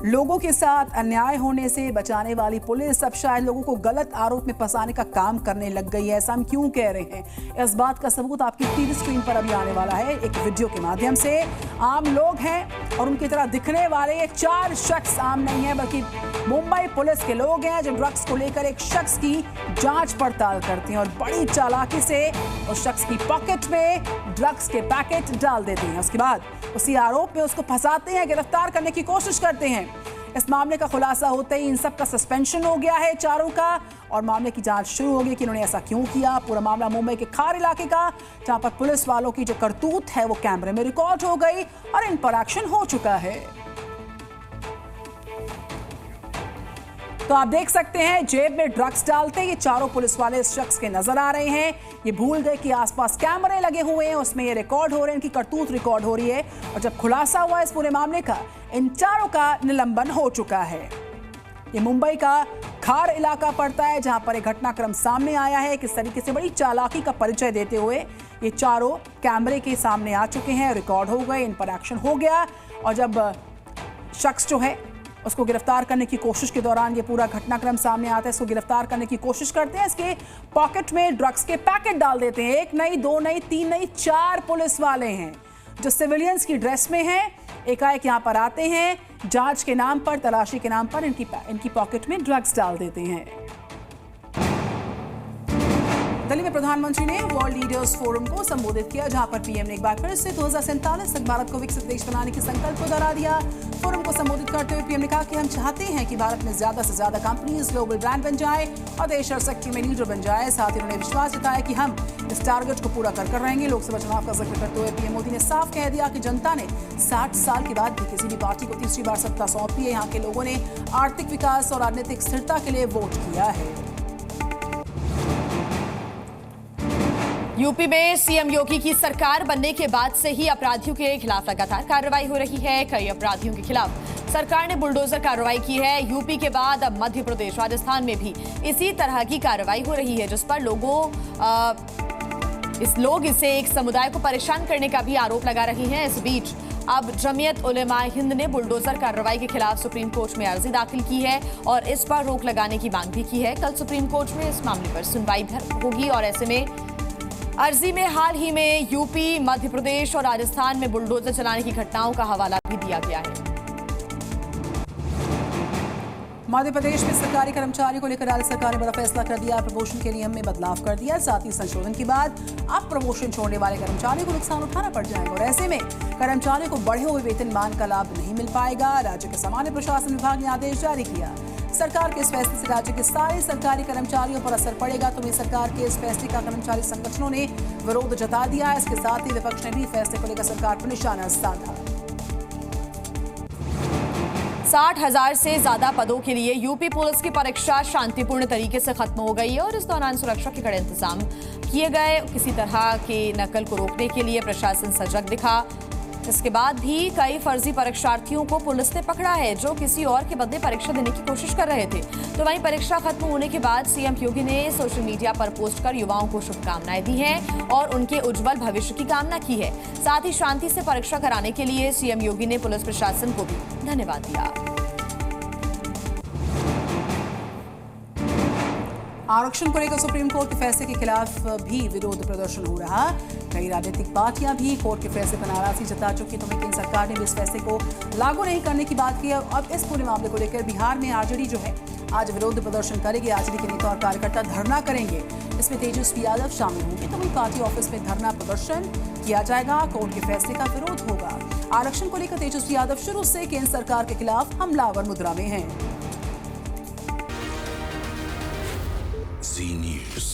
लोगों के साथ अन्याय होने से बचाने वाली पुलिस अब शायद लोगों को गलत आरोप में फंसाने का काम करने लग गई है। ऐसा हम क्यों कह रहे हैं, इस बात का सबूत आपकी टीवी स्क्रीन पर अभी आने वाला है एक वीडियो के माध्यम से। आम लोग हैं और उनकी तरह दिखने वाले ये 4 शख्स आम नहीं है, बल्कि मुंबई पुलिस के लोग हैं जो ड्रग्स को लेकर एक शख्स की जांच पड़ताल करते हैं और बड़ी चालाकी से उस शख्स की पॉकेट में ड्रग्स के पैकेट डाल देते हैं। उसके बाद उसी आरोप में उसको फंसाते हैं, गिरफ्तार करने की कोशिश करते हैं। इस मामले का खुलासा होते ही इन सब का सस्पेंशन हो गया है, चारों का, और मामले की जांच शुरू हो गई कि इन्होंने ऐसा क्यों किया। पूरा मामला मुंबई के खार इलाके का, जहां पर पुलिस वालों की जो करतूत है वो कैमरे में रिकॉर्ड हो गई और इन पर एक्शन हो चुका है। तो आप देख सकते हैं जेब में ड्रग्स डालते ये चारों पुलिस वाले इस शख्स के नजर आ रहे हैं। ये भूल गए कि आसपास कैमरे लगे हुए हैं, उसमें ये रिकॉर्ड हो रहे हैं, इनकी करतूत रिकॉर्ड हो रही है। और जब खुलासा हुआ इस पूरे मामले का, इन चारों का निलंबन हो चुका है। ये मुंबई का खार इलाका पड़ता है, जहां पर एक घटनाक्रम सामने आया है। किस तरीके से बड़ी चालाकी का परिचय देते हुए ये चारों कैमरे के सामने आ चुके हैं, रिकॉर्ड हो गए, इन पर एक्शन हो गया। और जब शख्स जो है उसको गिरफ्तार करने की कोशिश के दौरान ये पूरा घटनाक्रम सामने आता है, इसको गिरफ्तार करने की कोशिश करते हैं, इसके पॉकेट में ड्रग्स के पैकेट डाल देते हैं। 1 नहीं, 2 नहीं, 3 नहीं, 4 पुलिस वाले हैं जो सिविलियंस की ड्रेस में हैं। एकाएक यहाँ पर आते हैं, जांच के नाम पर, तलाशी के नाम पर इनकी पॉकेट में ड्रग्स डाल देते हैं। दिल्ली में प्रधानमंत्री ने वर्ल्ड लीडर्स फोरम को संबोधित किया, जहां पर पीएम ने एक बार फिर से 2047 तक भारत को विकसित देश बनाने के संकल्प को दोहरा दिया। फोरम को संबोधित करते हुए पीएम ने कहा कि हम चाहते हैं कि भारत में ज्यादा से ज्यादा कंपनीज ग्लोबल ब्रांड बन जाए और देश हर सेक्टर में लीडर बन जाए। साथ ही उन्होंने विश्वास जताया कि हम इस टारगेट को पूरा कर रहेंगे। लोकसभा चुनाव का जिक्र करते हुए पीएम मोदी ने साफ कह दिया कि जनता ने 60 साल के बाद भी किसी भी पार्टी को तीसरी बार सत्ता सौंपी है। यहाँ के लोगों ने आर्थिक विकास और राजनीतिक स्थिरता के लिए वोट किया है। यूपी में सीएम योगी की सरकार बनने के बाद से ही अपराधियों के खिलाफ लगातार कार्रवाई हो रही है। कई अपराधियों के खिलाफ सरकार ने बुलडोजर कार्रवाई की है। यूपी के बाद अब मध्य प्रदेश, राजस्थान में भी इसी तरह की कार्रवाई हो रही है, जिस पर लोग इसे एक समुदाय को परेशान करने का भी आरोप लगा रहे हैं। इस बीच अब जमीयत उलेमाए हिंद ने बुलडोजर कार्रवाई के खिलाफ सुप्रीम कोर्ट में अर्जी दाखिल की है और इस पर रोक लगाने की मांग भी की है। कल सुप्रीम कोर्ट में इस मामले पर सुनवाई होगी और ऐसे में अर्जी में हाल ही में यूपी, मध्य प्रदेश और राजस्थान में बुलडोजर चलाने की घटनाओं का हवाला भी दिया गया है। मध्य प्रदेश में सरकारी कर्मचारियों को लेकर राज्य सरकार ने बड़ा फैसला कर दिया। प्रमोशन के नियम में बदलाव कर दिया। साथ ही संशोधन के बाद अब प्रमोशन छोड़ने वाले कर्मचारियों को नुकसान उठाना पड़ जाएगा और ऐसे में कर्मचारियों को बढ़े हुए वेतनमान का लाभ नहीं मिल पाएगा। राज्य के सामान्य प्रशासन विभाग ने आदेश जारी किया। सरकार के इस फैसले से राज्य के सारे सरकारी कर्मचारियों पर असर पड़ेगा। तो सरकार के इस फैसले का कर्मचारी संगठनों ने विरोध जता दिया है। इसके साथ ही विपक्ष ने भी फैसले को लेकर सरकार पर निशाना साधा। 60,000 से ज्यादा पदों के लिए यूपी पुलिस की परीक्षा शांतिपूर्ण तरीके से खत्म हो गई है और इस दौरान सुरक्षा के कड़े इंतजाम किए गए। किसी तरह के नकल को रोकने के लिए प्रशासन सजग दिखा। इसके बाद भी कई फर्जी परीक्षार्थियों को पुलिस ने पकड़ा है, जो किसी और के बदले परीक्षा देने की कोशिश कर रहे थे। तो वहीं परीक्षा खत्म होने के बाद सीएम योगी ने सोशल मीडिया पर पोस्ट कर युवाओं को शुभकामनाएं दी हैं और उनके उज्जवल भविष्य की कामना की है। साथ ही शांति से परीक्षा कराने के लिए सीएम योगी ने पुलिस प्रशासन को भी धन्यवाद दिया। आरक्षण को लेकर सुप्रीम कोर्ट के फैसले के खिलाफ भी विरोध प्रदर्शन हो रहा। कई राजनीतिक पार्टियां भी कोर्ट के फैसले पर नाराजगी जता चुकी। तो केंद्र सरकार ने भी इस फैसले को लागू नहीं करने की बात की है। अब इस पूरे मामले को लेकर बिहार में आरजेडी जो है आज विरोध प्रदर्शन करेगी। आरजेडी के नेता और कार्यकर्ता धरना करेंगे। इसमें तेजस्वी यादव शामिल होंगे। तो वहीं पार्टी ऑफिस में धरना प्रदर्शन किया जाएगा। कोर्ट के फैसले का विरोध होगा। आरक्षण को लेकर तेजस्वी यादव शुरू से केंद्र सरकार के खिलाफ हमलावर मुद्रा में हैं। Z News.